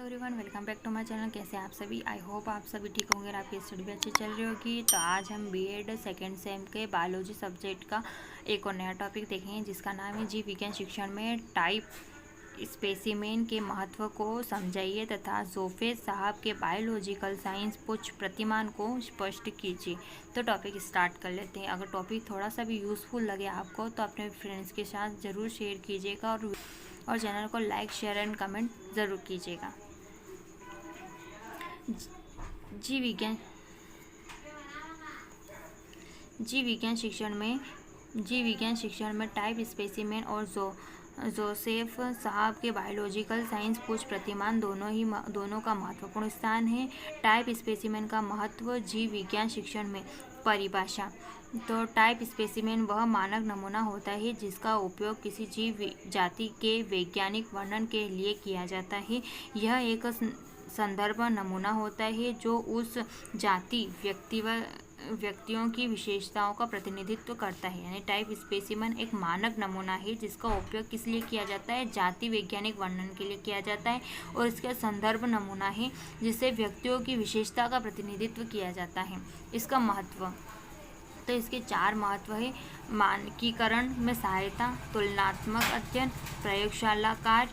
Everyone, welcome back to my channel. कैसे हैं आप सभी? आई होप आप सभी ठीक होंगे और आपकी स्टडी भी अच्छी चल रही होगी। तो आज हम बीएड सेकेंड सेम के बायोलॉजी सब्जेक्ट का एक और नया टॉपिक देखेंगे जिसका नाम है जीव विज्ञान शिक्षण में टाइप स्पेसिमेन के महत्व को समझाइए तथा जोफेज साहब के बायोलॉजिकल साइंस पुच्छ प्रतिमान को स्पष्ट कीजिए। तो टॉपिक स्टार्ट कर लेते हैं। अगर टॉपिक थोड़ा सा भी यूज़फुल लगे आपको तो अपने फ्रेंड्स के साथ ज़रूर शेयर कीजिएगा और चैनल को लाइक शेयर एंड कमेंट ज़रूर कीजिएगा। जीव विज्ञान शिक्षण में टाइप स्पेसिमेन और जोसेफ साहब के बायोलॉजिकल साइंस पुच्छ प्रतिमान दोनों का महत्वपूर्ण स्थान है। टाइप स्पेसिमेन का महत्व जीव विज्ञान शिक्षण में। परिभाषा। तो टाइप स्पेसिमेन वह मानक नमूना होता है जिसका उपयोग किसी जीव जाति के वैज्ञानिक वर्णन के लिए किया जाता है। यह एक संदर्भ नमूना होता है जो उस जाति व्यक्तियों की विशेषताओं का प्रतिनिधित्व करता है। यानी टाइप स्पेसिमेन एक मानक नमूना है जिसका उपयोग किस लिए किया जाता है? जाति वैज्ञानिक वर्णन के लिए किया जाता है और इसका संदर्भ नमूना है जिससे व्यक्तियों की विशेषता का प्रतिनिधित्व किया जाता है। इसका महत्व, तो इसके 4 महत्व है। मानकीकरण में सहायता, तुलनात्मक अध्ययन, प्रयोगशाला कार्य,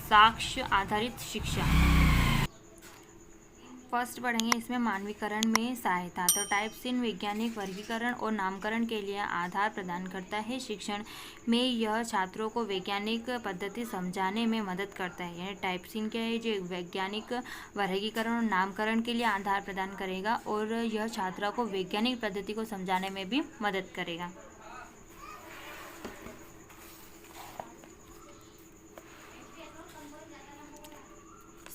साक्ष्य आधारित शिक्षा। फर्स्ट पढ़ेंगे इसमें मानकीकरण में सहायता। तो टाइप्सिन वैज्ञानिक वर्गीकरण और नामकरण के लिए आधार प्रदान करता है। शिक्षण में यह छात्रों को वैज्ञानिक पद्धति समझाने में मदद करता है। यानी टाइप्सिन क्या है? जो वैज्ञानिक वर्गीकरण और नामकरण के लिए आधार प्रदान करेगा और यह छात्रों को वैज्ञानिक पद्धति को समझाने में भी मदद करेगा।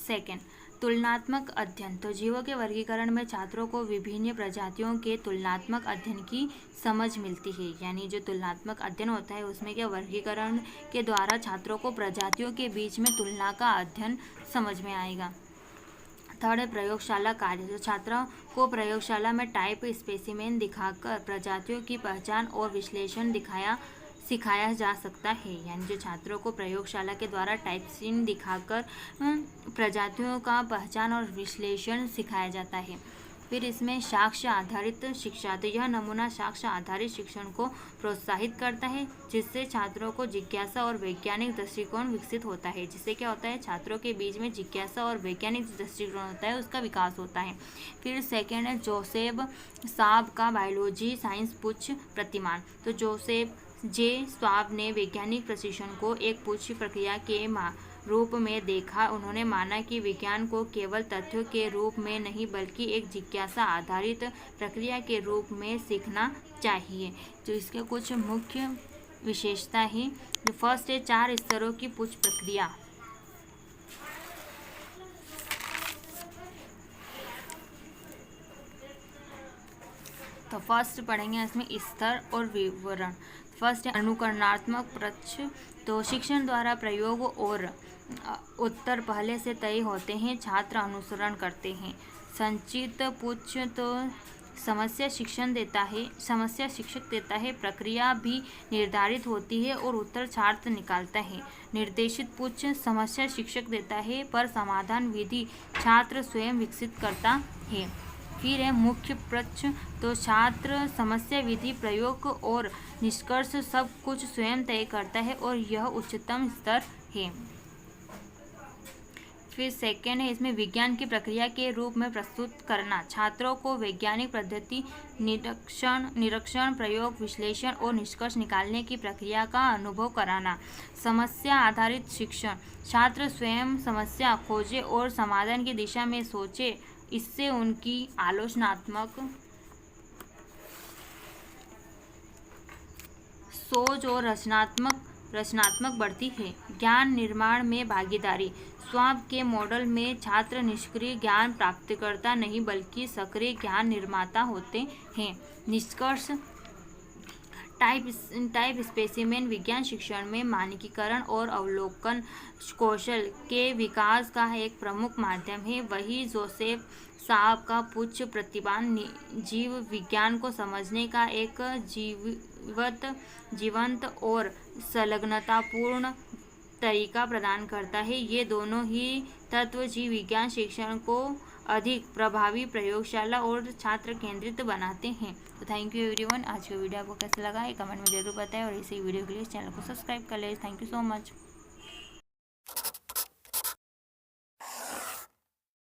सेकेंड, तुलनात्मक अध्ययन। तो जीवों के वर्गीकरण में छात्रों को विभिन्न प्रजातियों के तुलनात्मक अध्ययन की समझ मिलती है। यानी जो तुलनात्मक अध्ययन होता है उसमें क्या वर्गीकरण के द्वारा छात्रों को प्रजातियों के बीच में तुलना का अध्ययन समझ में आएगा। थर्ड है प्रयोगशाला कार्य। जो छात्रों को प्रयोगशाला में टाइप स्पेसिमेन दिखाकर प्रजातियों की पहचान और विश्लेषण सिखाया जा सकता है। यानी जो छात्रों को प्रयोगशाला के द्वारा टाइप्सिन दिखाकर प्रजातियों का पहचान और विश्लेषण सिखाया जाता है। फिर इसमें साक्ष्य आधारित शिक्षा। तो यह नमूना साक्ष्य आधारित शिक्षण को प्रोत्साहित करता है जिससे छात्रों को जिज्ञासा और वैज्ञानिक दृष्टिकोण विकसित होता है। जिससे क्या होता है? छात्रों के बीच में जिज्ञासा और वैज्ञानिक दृष्टिकोण होता है, उसका विकास होता है। फिर सेकेंड है जोसेफ साहब का बायोलॉजी साइंस पुच्छ प्रतिमान। तो जोसेफ स्वाब ने वैज्ञानिक प्रशिक्षण को एक पुच्छ प्रक्रिया के रूप में देखा। उन्होंने माना कि विज्ञान को केवल तथ्यों के रूप में नहीं बल्कि एक जिज्ञासा आधारित प्रक्रिया के रूप में सीखना चाहिए। तो इसके कुछ मुख्य विशेषता है। जो फर्स्ट है 4 स्तरों की पुच्छ प्रक्रिया। तो फर्स्ट पढ़ेंगे इसमें स्तर और विवरण। फर्स्ट है अनुकरणात्मक पृच्छ। तो शिक्षण द्वारा प्रयोग और उत्तर पहले से तय होते हैं, छात्र अनुसरण करते हैं। संचित पुच्छ। तो समस्या शिक्षक देता है, प्रक्रिया भी निर्धारित होती है और उत्तर छात्र निकालता है। निर्देशित पुच्छ। समस्या शिक्षक देता है पर समाधान विधि छात्र स्वयं विकसित करता है। फिर है मुख्य पृच्छ। तो छात्र समस्या विधि प्रयोग और निष्कर्ष सब कुछ स्वयं तय करता है और यह उच्चतम स्तर है। फिर सेकेंड है इसमें विज्ञान की प्रक्रिया के रूप में प्रस्तुत करना। छात्रों को वैज्ञानिक पद्धति निरीक्षण प्रयोग विश्लेषण और निष्कर्ष निकालने की प्रक्रिया का अनुभव कराना। समस्या आधारित शिक्षण। छात्र स्वयं समस्या खोजे और समाधान की दिशा में सोचे, इससे उनकी आलोचनात्मक सोच और रचनात्मक बढ़ती है। ज्ञान निर्माण में भागीदारी। स्वाब के मॉडल में छात्र निष्क्रिय ज्ञान प्राप्तकर्ता नहीं बल्कि सक्रिय ज्ञान निर्माता होते हैं। निष्कर्ष। टाइप स्पेसिमेन विज्ञान शिक्षण में मानकीकरण और अवलोकन कौशल के विकास का एक प्रमुख माध्यम है। वही जोसेफ साहब का पुच्छ प्रतिमान जीव विज्ञान को समझने का एक जीवंत और संलग्नतापूर्ण तरीका प्रदान करता है। ये दोनों ही तत्व जीव विज्ञान शिक्षण को अधिक प्रभावी, प्रयोगशाला और छात्र केंद्रित बनाते हैं। तो थैंक यू एवरीवन। आज का वीडियो आपको कैसा लगा ये कमेंट में जरूर बताएं और इसी वीडियो के लिए चैनल को सब्सक्राइब कर लें। Thank you so much.